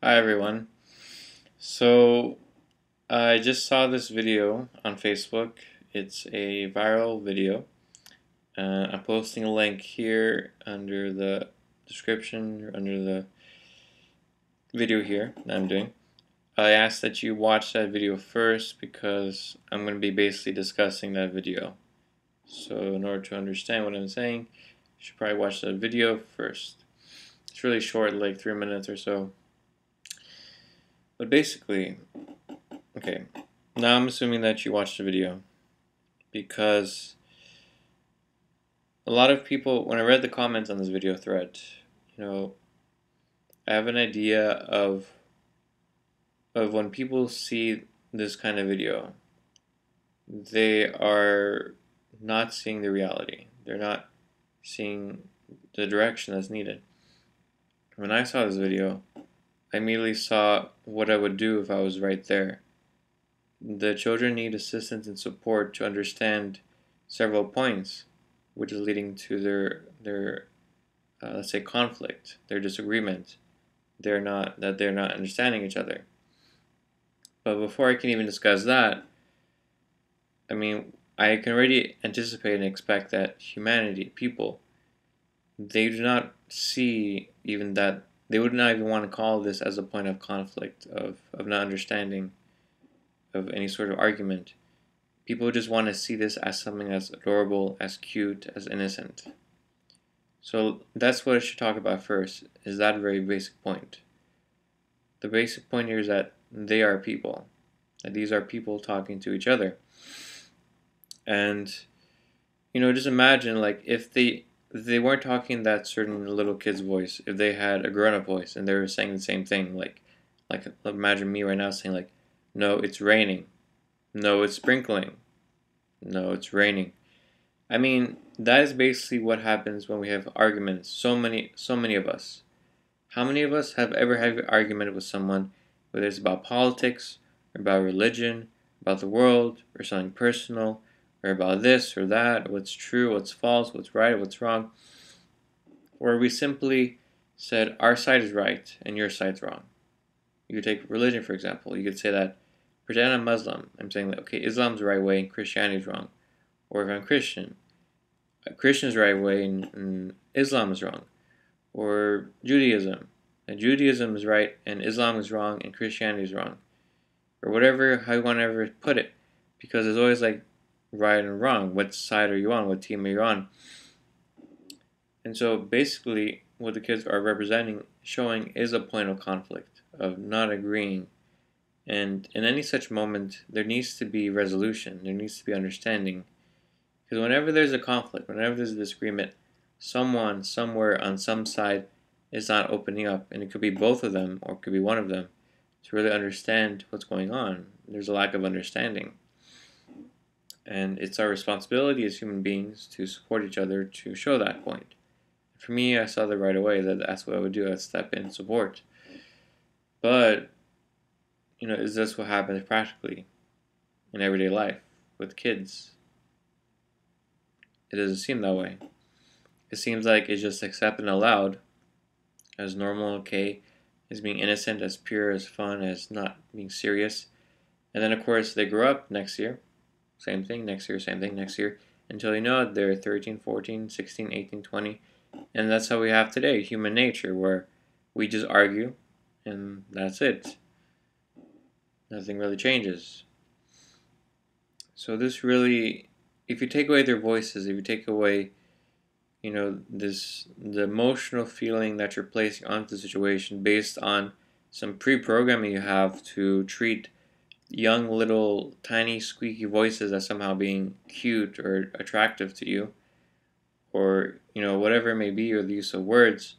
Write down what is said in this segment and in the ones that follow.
Hi everyone. So I just saw this video on Facebook. It's a viral video. I'm posting a link here under the description, under the video here that I'm doing. I ask that you watch that video first because I'm going to be basically discussing that video. So in order to understand what I'm saying, you should probably watch that video first. It's really short, like 3 minutes or so. But basically, okay, now I'm assuming that you watched the video because a lot of people, when I read the comments on this video thread, I have an idea of when people see this kind of video, they are not seeing the reality. They're not seeing the direction that's needed. When I saw this video, I immediately saw what I would do if I was right there. The children need assistance and support to understand several points, which is leading to their let's say conflict, their disagreement. They're not understanding each other. But before I can even discuss that, I mean, I can already anticipate and expect that humanity, people, they do not see even that. They would not even want to call this as a point of conflict, of not understanding, of any sort of argument. People just want to see this as something as adorable, as cute, as innocent. So that's what I should talk about first, is that very basic point. The basic point here is that they are people. That these are people talking to each other. And, just imagine, like, if they weren't talking that certain little kid's voice, if they had a grown-up voice and they were saying the same thing, like imagine me right now saying, like, no, it's raining. No, it's sprinkling. No, it's raining. I mean, that is basically what happens when we have arguments. So many of us. How many of us have ever had an argument with someone, whether it's about politics, or about religion, about the world, or something personal, or about this or that, or what's true, what's false, what's right, what's wrong, where we simply said our side is right and your side's wrong. You could take religion, for example. You could say that, pretend I'm Muslim. I'm saying that, okay, Islam's the right way and Christianity's wrong. Or if I'm Christian, Christian's the right way and Islam is wrong. Or Judaism, and Judaism is right and Islam is wrong and Christianity is wrong. Or whatever, how you want to ever put it. Because there's always like right and wrong. What side are you on? What team are you on? And so basically what the kids are representing, showing, is a point of conflict, of not agreeing. And in any such moment, there needs to be resolution. There needs to be understanding. Because whenever there's a conflict, whenever there's a disagreement, someone, somewhere, on some side is not opening up. And it could be both of them, or it could be one of them, to really understand what's going on. There's a lack of understanding. And it's our responsibility as human beings to support each other to show that point. For me, I saw that right away, that that's what I would do. I'd step in and support. But, is this what happens practically in everyday life with kids? It doesn't seem that way. It seems like it's just accepted and allowed as normal, okay, as being innocent, as pure, as fun, as not being serious. And then, of course, they grow up next year. Same thing, next year, same thing, next year. Until you know it, they're 13, 14, 16, 18, 20. And that's how we have today, human nature, where we just argue and that's it. Nothing really changes. So this really, if you take away their voices, if you take away, the emotional feeling that you're placing onto the situation based on some pre-programming you have to treat young little tiny squeaky voices as somehow being cute or attractive to you, or whatever it may be, or the use of words,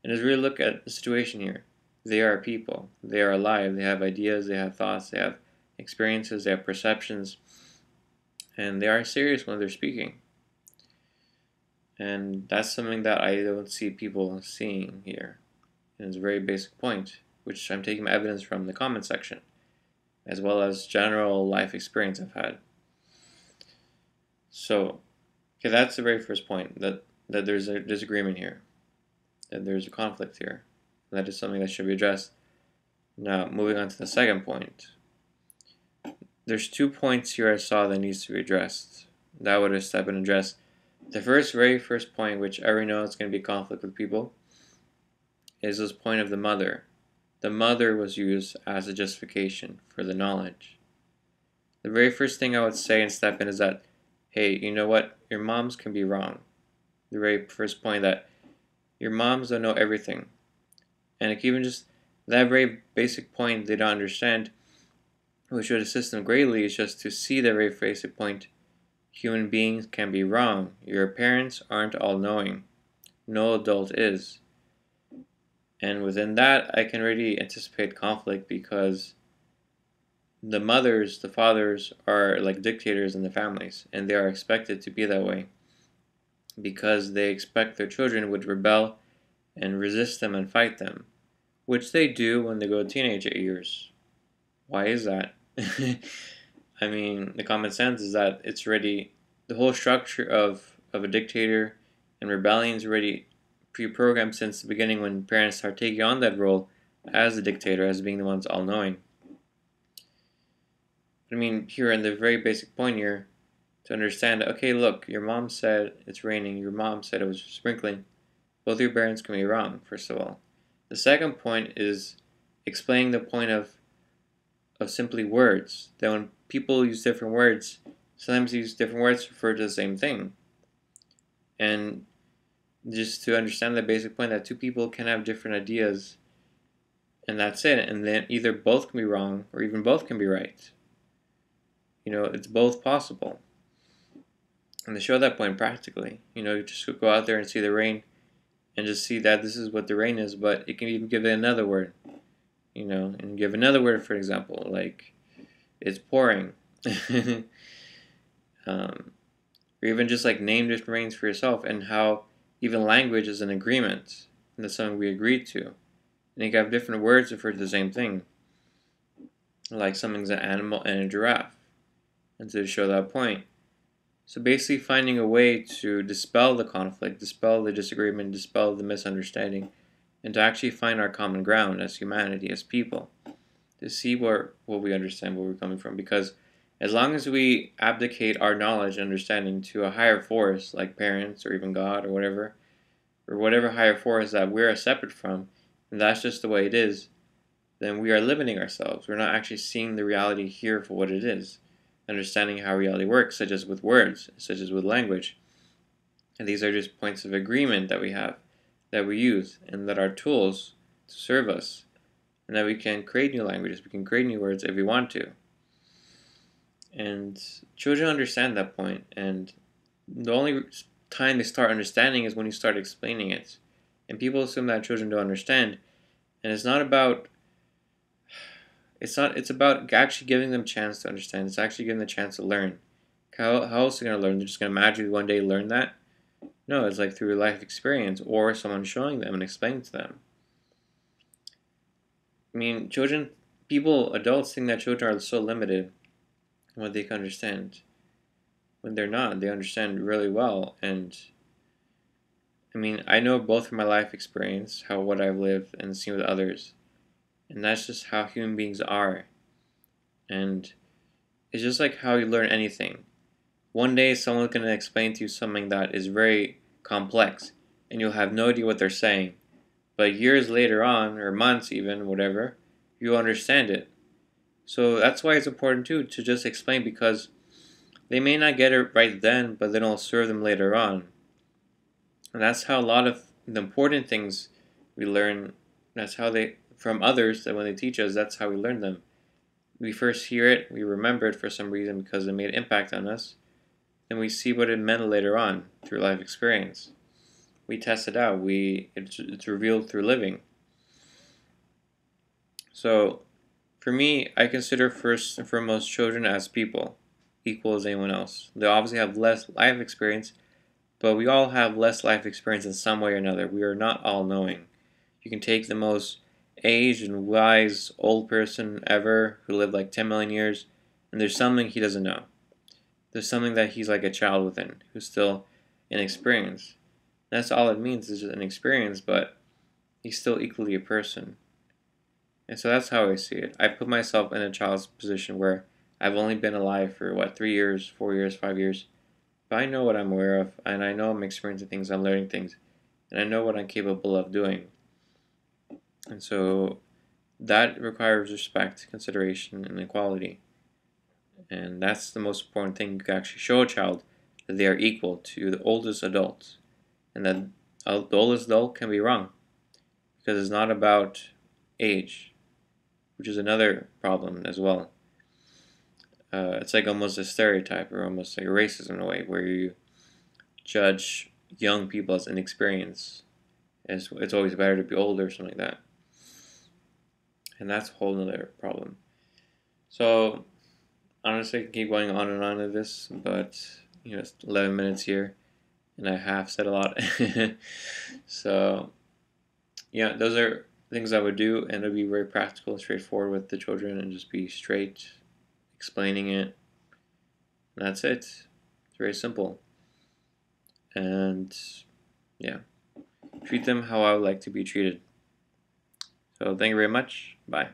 and just really look at the situation here. They are people. They are alive. They have ideas. They have thoughts. They have experiences. They have perceptions, and they are serious when they're speaking. And that's something that I don't see people seeing here. And it's a very basic point, which I'm taking my evidence from the comment section, as well as general life experience I've had. So, okay, that's the very first point, that there's a disagreement here, that there's a conflict here, and that is something that should be addressed. Now, moving on to the second point. There's 2 points here I saw that needs to be addressed. That would have step and address. The very first point, which I already know is going to be conflict with people, is this point of the mother. The mother was used as a justification for the knowledge. The very first thing I would say and step in is that, hey, you know what? Your moms can be wrong. The very first point that your moms don't know everything. And even just that very basic point they don't understand, which would assist them greatly, is just to see the very basic point. Human beings can be wrong. Your parents aren't all-knowing. No adult is. And within that, I can already anticipate conflict because the mothers, the fathers are like dictators in the families, and they are expected to be that way because they expect their children would rebel and resist them and fight them, which they do when they go to teenage years. Why is that? I mean, the common sense is that it's already the whole structure of a dictator and rebellion is already pre-programmed since the beginning when parents start taking on that role as the dictator, as being the ones all-knowing. I mean, here in the very basic point here, to understand that, okay, look, your mom said it's raining, your mom said it was sprinkling. Both your parents can be wrong, first of all. The second point is explaining the point of simply words. That when people use different words, sometimes use different words to refer to the same thing. And just to understand the basic point that two people can have different ideas, and that's it. And then either both can be wrong or even both can be right. You know, it's both possible. And to show that point practically, you know, you just go out there and see the rain and just see that this is what the rain is, but it can even give it another word, you know, and give another word, for example, like it's pouring. Or even just like name different rains for yourself, and how even language is an agreement, and that's something we agreed to. And you can have different words refer to the same thing, like something's an animal and a giraffe, and to show that point. So basically finding a way to dispel the conflict, dispel the disagreement, dispel the misunderstanding, and to actually find our common ground as humanity, as people, to see what we understand, where we're coming from. Because as long as we abdicate our knowledge and understanding to a higher force, like parents or even God or whatever higher force that we're separate from, and that's just the way it is, then we are limiting ourselves. We're not actually seeing the reality here for what it is, understanding how reality works, such as with words, such as with language. And these are just points of agreement that we have, that we use, and that are tools to serve us, and that we can create new languages, we can create new words if we want to. And children understand that point, and the only time they start understanding is when you start explaining it. And people assume that children don't understand, and it's about actually giving them a chance to understand. It's actually giving them a chance to learn. How else are they going to learn? They're just going to magically one day learn that? No, it's like through life experience or someone showing them and explaining to them. I mean, adults think that children are so limited in what they can understand. When they're not, they understand really well. And I mean, I know both from my life experience, what I've lived and seen with others. And that's just how human beings are. And it's just like how you learn anything. One day someone's going to explain to you something that is very complex, and you'll have no idea what they're saying. But years later on, or months even, whatever, you'll understand it. So that's why it's important too to just explain, because they may not get it right then, but then it'll serve them later on. And that's how a lot of the important things we learn, from others, that when they teach us, that's how we learn them. We first hear it, we remember it for some reason because it made an impact on us, then we see what it meant later on through life experience. We test it out, it's revealed through living. So, for me, I consider first and foremost children as people, equal as anyone else. They obviously have less life experience, but we all have less life experience in some way or another. We are not all knowing. You can take the most aged and wise old person ever who lived like 10 million years, and there's something he doesn't know. There's something that he's like a child within, who's still inexperienced. That's all it means, is just an experience, but he's still equally a person. And so that's how I see it. I put myself in a child's position where I've only been alive for what, 3 years, 4 years, 5 years. But I know what I'm aware of, and I know I'm experiencing things, I'm learning things, and I know what I'm capable of doing. And so that requires respect, consideration, and equality. And that's the most important thing. You can actually show a child that they are equal to the oldest adults, and that the oldest adult can be wrong, because it's not about age, which is another problem as well. It's like almost a stereotype, or almost like a racism in a way, where you judge young people as inexperienced. It's always better to be older or something like that. And that's a whole other problem. So honestly, I can keep going on and on with this, but it's 11 minutes here, and I have said a lot. So yeah, those are things I would do, and it'd be very practical and straightforward with the children, and just be straight, explaining it. And that's it. It's very simple. And yeah, treat them how I would like to be treated. So thank you very much. Bye.